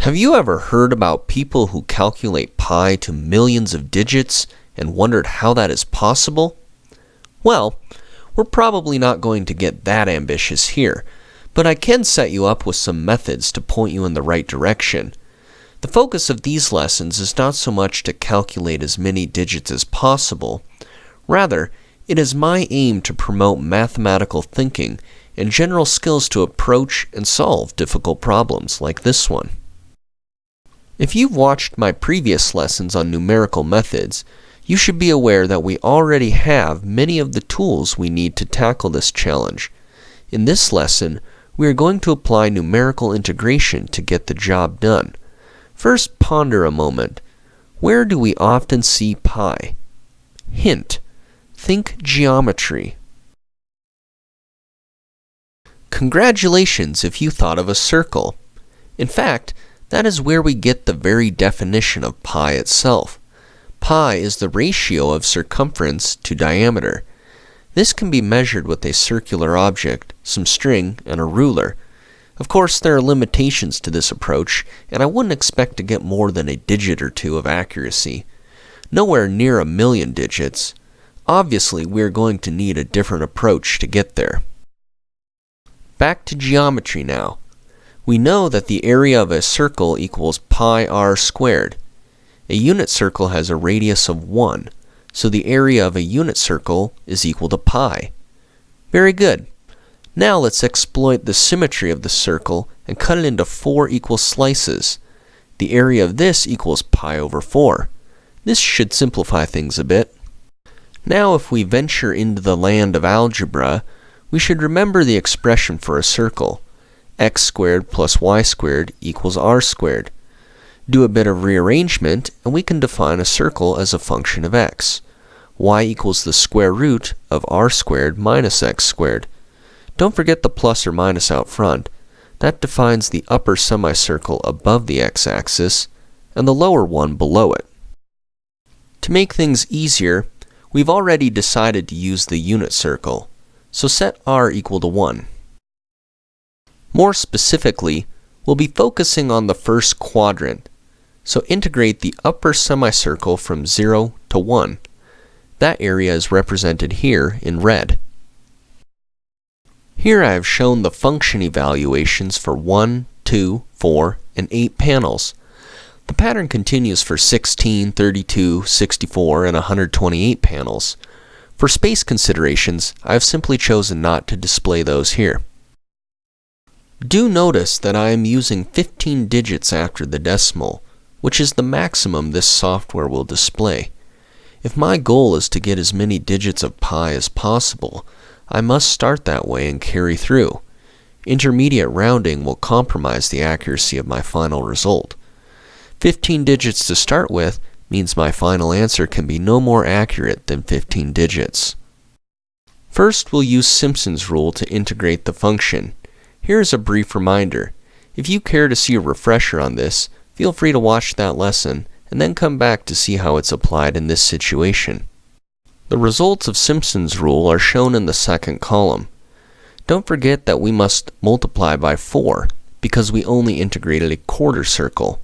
Have you ever heard about people who calculate pi to millions of digits and wondered how that is possible? Well, we're probably not going to get that ambitious here, but I can set you up with some methods to point you in the right direction. The focus of these lessons is not so much to calculate as many digits as possible. Rather, it is my aim to promote mathematical thinking and general skills to approach and solve difficult problems like this one. If you've watched my previous lessons on numerical methods, you should be aware that we already have many of the tools we need to tackle this challenge. In this lesson, we are going to apply numerical integration to get the job done. First, ponder a moment. Where do we often see pi? Hint: think geometry. Congratulations if you thought of a circle. In fact, that is where we get the very definition of pi itself. Pi is the ratio of circumference to diameter. This can be measured with a circular object, some string, and a ruler. Of course, there are limitations to this approach, and I wouldn't expect to get more than a digit or two of accuracy. Nowhere near 1,000,000 digits. Obviously, we are going to need a different approach to get there. Back to geometry now. We know that the area of a circle equals pi r squared. A unit circle has a radius of 1, so the area of a unit circle is equal to pi. Very good. Now let's exploit the symmetry of the circle and cut it into 4 equal slices. The area of this equals pi over 4. This should simplify things a bit. Now if we venture into the land of algebra, we should remember the expression for a circle. X squared plus y squared equals r squared. Do a bit of rearrangement and we can define a circle as a function of x. Y equals the square root of r squared minus x squared. Don't forget the plus or minus out front. That defines the upper semicircle above the x-axis and the lower one below it. To make things easier, we've already decided to use the unit circle, so set r equal to 1. More specifically, we'll be focusing on the first quadrant, so integrate the upper semicircle from 0 to 1. That area is represented here in red. Here I have shown the function evaluations for 1, 2, 4, and 8 panels. The pattern continues for 16, 32, 64, and 128 panels. For space considerations, I have simply chosen not to display those here. Do notice that I am using 15 digits after the decimal, which is the maximum this software will display. If my goal is to get as many digits of pi as possible, I must start that way and carry through. Intermediate rounding will compromise the accuracy of my final result. 15 digits to start with means my final answer can be no more accurate than 15 digits. First, we'll use Simpsons rule to integrate the function. Here is a brief reminder. If you care to see a refresher on this, feel free to watch that lesson and then come back to see how it's applied in this situation. The results of Simpsons rule are shown in the second column. Don't forget that we must multiply by 4 because we only integrated a quarter circle.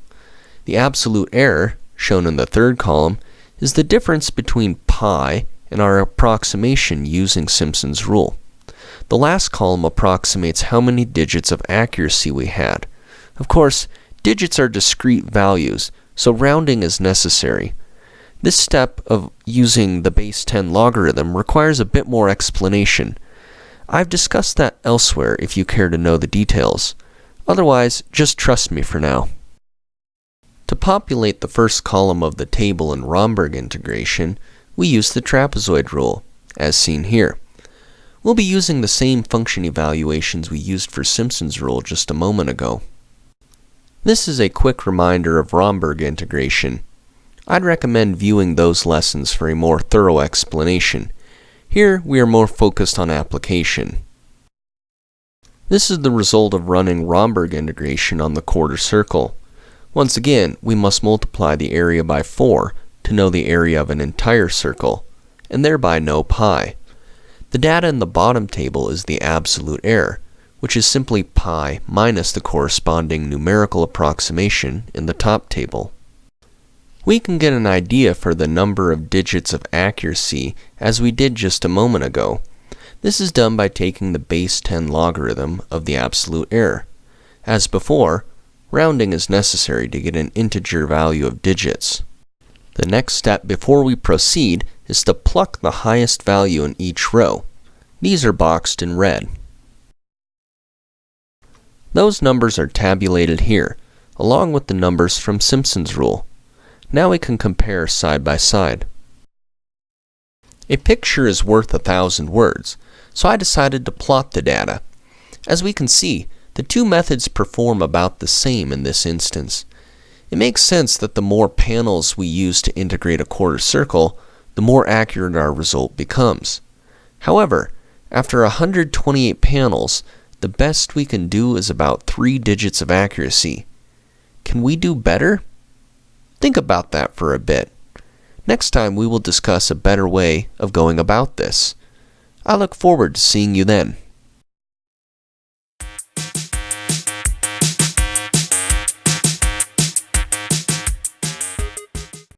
The absolute error, shown in the third column, is the difference between pi and our approximation using Simpsons rule. The last column approximates how many digits of accuracy we had. Of course, digits are discrete values, so rounding is necessary. This step of using the base 10 logarithm requires a bit more explanation. I've discussed that elsewhere if you care to know the details. Otherwise, just trust me for now. To populate the first column of the table in Romberg integration, we use the trapezoid rule, as seen here. We'll be using the same function evaluations we used for Simpsons rule just a moment ago. This is a quick reminder of Romberg integration. I'd recommend viewing those lessons for a more thorough explanation. Here we are more focused on application. This is the result of running Romberg integration on the quarter circle. Once again, we must multiply the area by 4 to know the area of an entire circle, and thereby know pi. The data in the bottom table is the absolute error, which is simply pi minus the corresponding numerical approximation in the top table. We can get an idea for the number of digits of accuracy as we did just a moment ago. This is done by taking the base 10 logarithm of the absolute error. As before, rounding is necessary to get an integer value of digits. The next step before we proceed is to pluck the highest value in each row. These are boxed in red. Those numbers are tabulated here, along with the numbers from Simpsons rule. Now we can compare side by side. A picture is worth 1,000 words, so I decided to plot the data. As we can see, the two methods perform about the same in this instance. It makes sense that the more panels we use to integrate a quarter circle, the more accurate our result becomes. However, after 128 panels, the best we can do is about 3 digits of accuracy. Can we do better? Think about that for a bit. Next time we will discuss a better way of going about this. I look forward to seeing you then.